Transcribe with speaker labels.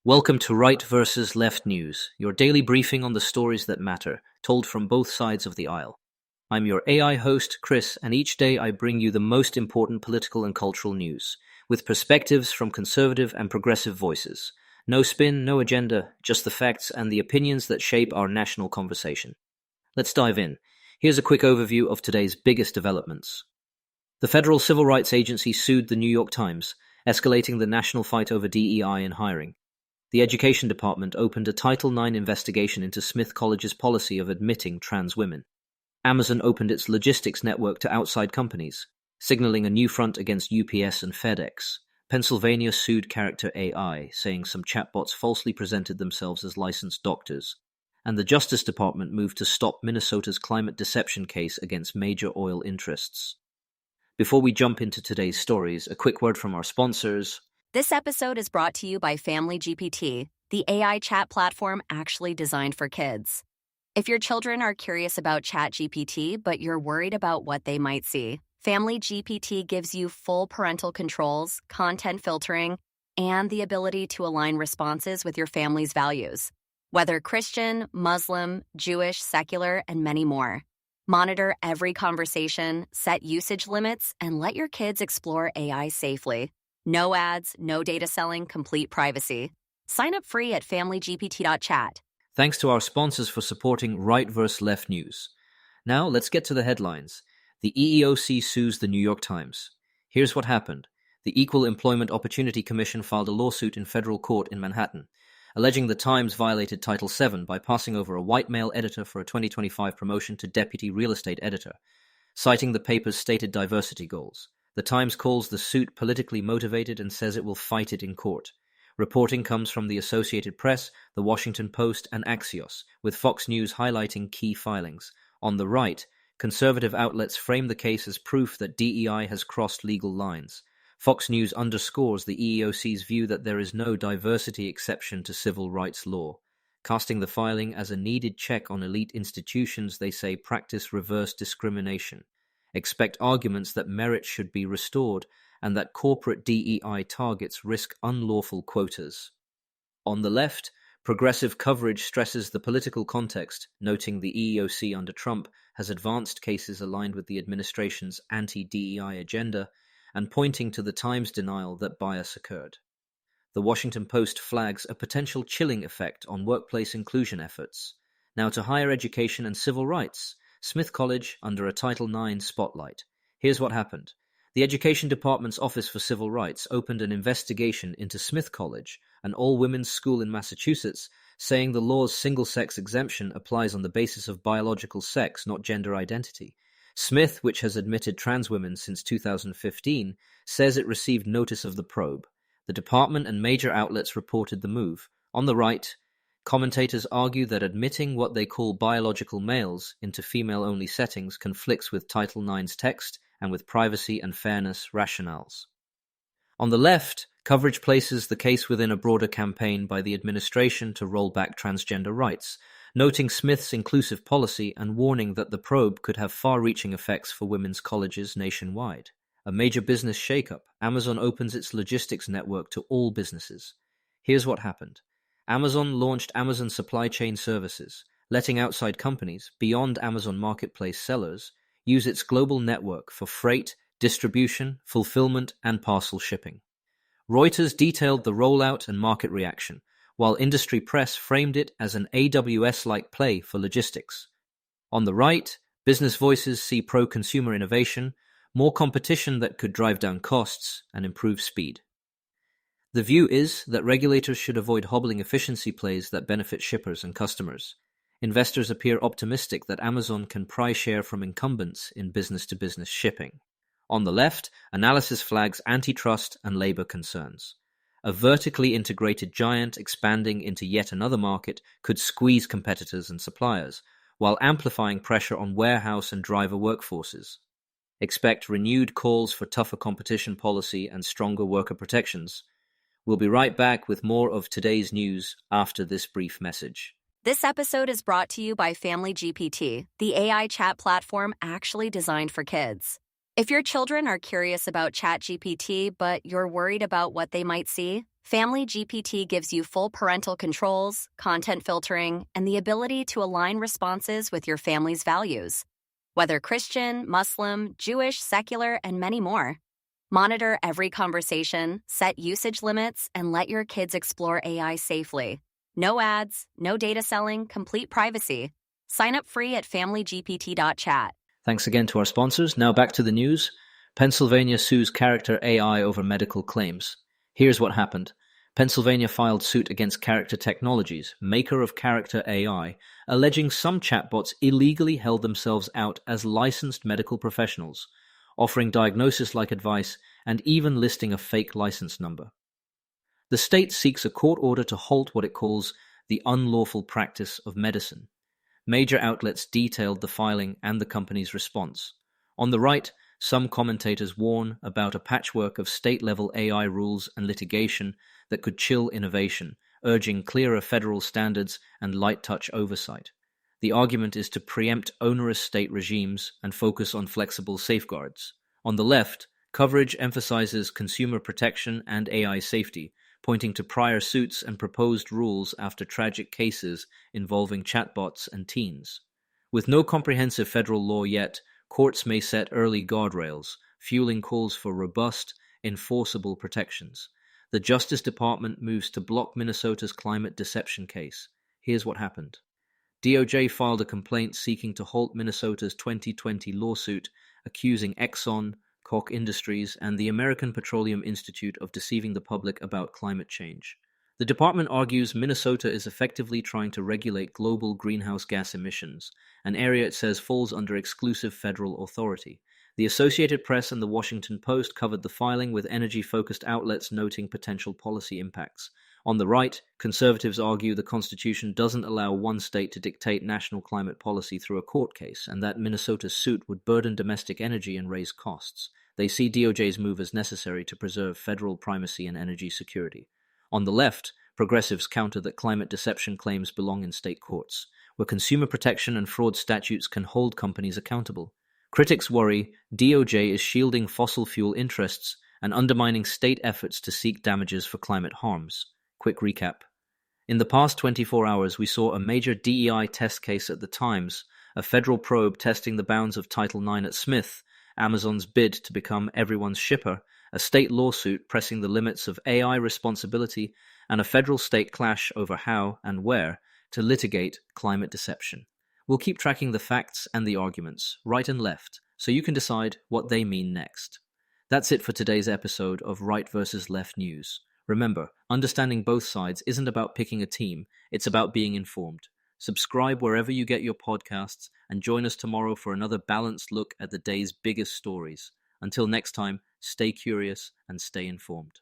Speaker 1: Welcome to Right versus Left News, your daily briefing on the stories that matter, told from both sides of the aisle. I'm your AI host, Chris, and each day I bring you the most important political and cultural news, with perspectives from conservative and progressive voices. No spin, no agenda, just the facts and the opinions that shape our national conversation. Let's dive in. Here's a quick overview of today's biggest developments. The Federal Civil Rights Agency sued the New York Times, escalating the national fight over DEI in hiring. The Education Department opened a Title IX investigation into Smith College's policy of admitting trans women. Amazon opened its logistics network to outside companies, signaling a new front against UPS and FedEx. Pennsylvania sued Character AI, saying some chatbots falsely presented themselves as licensed doctors. And the Justice Department moved to stop Minnesota's climate deception case against major oil interests. Before we jump into today's stories, a quick word from our sponsors.
Speaker 2: This episode is brought to you by Family GPT, the AI chat platform actually designed for kids. If your children are curious about ChatGPT, but you're worried about what they might see, Family GPT gives you full parental controls, content filtering, and the ability to align responses with your family's values. Whether Christian, Muslim, Jewish, secular, and many more. Monitor every conversation, set usage limits, and let your kids explore AI safely. No ads, no data selling, complete privacy. Sign up free at familygpt.chat.
Speaker 1: Thanks to our sponsors for supporting Right vs. Left News. Now, let's get to the headlines. The EEOC sues the New York Times. Here's what happened. The Equal Employment Opportunity Commission filed a lawsuit in federal court in Manhattan, alleging the Times violated Title VII by passing over a white male editor for a 2025 promotion to deputy real estate editor, citing the paper's stated diversity goals. The Times calls the suit politically motivated and says it will fight it in court. Reporting comes from the Associated Press, The Washington Post, and Axios, with Fox News highlighting key filings. On the right, conservative outlets frame the case as proof that DEI has crossed legal lines. Fox News underscores the EEOC's view that there is no diversity exception to civil rights law. Casting the filing as a needed check on elite institutions, they say practice reverse discrimination. Expect arguments that merit should be restored and that corporate DEI targets risk unlawful quotas. On the left, progressive coverage stresses the political context, noting the EEOC under Trump has advanced cases aligned with the administration's anti-DEI agenda and pointing to the Times' denial that bias occurred. The Washington Post flags a potential chilling effect on workplace inclusion efforts. Now to higher education and civil rights. Smith College under a Title IX spotlight. Here's what happened. The Education Department's Office for Civil Rights opened an investigation into Smith College, an all-women's school in Massachusetts, saying the law's single-sex exemption applies on the basis of biological sex, not gender identity. Smith, which has admitted trans women since 2015, says it received notice of the probe. The department and major outlets reported the move. On the right, commentators argue that admitting what they call biological males into female-only settings conflicts with Title IX's text and with privacy and fairness rationales. On the left, coverage places the case within a broader campaign by the administration to roll back transgender rights, noting Smith's inclusive policy and warning that the probe could have far-reaching effects for women's colleges nationwide. A major business shakeup. Amazon opens its logistics network to all businesses. Here's what happened. Amazon launched Amazon Supply Chain Services, letting outside companies, beyond Amazon Marketplace sellers, use its global network for freight, distribution, fulfillment, and parcel shipping. Reuters detailed the rollout and market reaction, while industry press framed it as an AWS-like play for logistics. On the right, business voices see pro-consumer innovation, more competition that could drive down costs and improve speed. The view is that regulators should avoid hobbling efficiency plays that benefit shippers and customers. Investors appear optimistic that Amazon can pry share from incumbents in business-to-business shipping. On the left, analysis flags antitrust and labor concerns. A vertically integrated giant expanding into yet another market could squeeze competitors and suppliers, while amplifying pressure on warehouse and driver workforces. Expect renewed calls for tougher competition policy and stronger worker protections. We'll be right back with more of today's news after this brief message.
Speaker 2: This episode is brought to you by Family GPT, the AI chat platform actually designed for kids. If your children are curious about ChatGPT, but you're worried about what they might see, Family GPT gives you full parental controls, content filtering, and the ability to align responses with your family's values. Whether Christian, Muslim, Jewish, secular, and many more. Monitor every conversation, set usage limits, and let your kids explore AI safely. No ads, no data selling, complete privacy. Sign up free at familygpt.chat.
Speaker 1: Thanks again to our sponsors. Now back to the news. Pennsylvania sues Character AI over medical claims. Here's what happened. Pennsylvania filed suit against Character Technologies, maker of Character AI, alleging some chatbots illegally held themselves out as licensed medical professionals, offering diagnosis-like advice and even listing a fake license number. The state seeks a court order to halt what it calls the unlawful practice of medicine. Major outlets detailed the filing and the company's response. On the right, some commentators warn about a patchwork of state-level AI rules and litigation that could chill innovation, urging clearer federal standards and light-touch oversight. The argument is to preempt onerous state regimes and focus on flexible safeguards. On the left, coverage emphasizes consumer protection and AI safety, pointing to prior suits and proposed rules after tragic cases involving chatbots and teens. With no comprehensive federal law yet, courts may set early guardrails, fueling calls for robust, enforceable protections. The Justice Department moves to block Minnesota's climate deception case. Here's what happened. DOJ filed a complaint seeking to halt Minnesota's 2020 lawsuit accusing Exxon, Koch Industries, and the American Petroleum Institute of deceiving the public about climate change. The department argues Minnesota is effectively trying to regulate global greenhouse gas emissions, an area it says falls under exclusive federal authority. The Associated Press and the Washington Post covered the filing, with energy-focused outlets noting potential policy impacts. On the right, conservatives argue the Constitution doesn't allow one state to dictate national climate policy through a court case, and that Minnesota's suit would burden domestic energy and raise costs. They see DOJ's move as necessary to preserve federal primacy and energy security. On the left, progressives counter that climate deception claims belong in state courts, where consumer protection and fraud statutes can hold companies accountable. Critics worry DOJ is shielding fossil fuel interests and undermining state efforts to seek damages for climate harms. Quick recap. In the past 24 hours, we saw a major DEI test case at the Times, a federal probe testing the bounds of Title IX at Smith, Amazon's bid to become everyone's shipper, a state lawsuit pressing the limits of AI responsibility, and a federal-state clash over how and where to litigate climate deception. We'll keep tracking the facts and the arguments, right and left, so you can decide what they mean next. That's it for today's episode of Right versus Left News. Remember, understanding both sides isn't about picking a team, it's about being informed. Subscribe wherever you get your podcasts and join us tomorrow for another balanced look at the day's biggest stories. Until next time, stay curious and stay informed.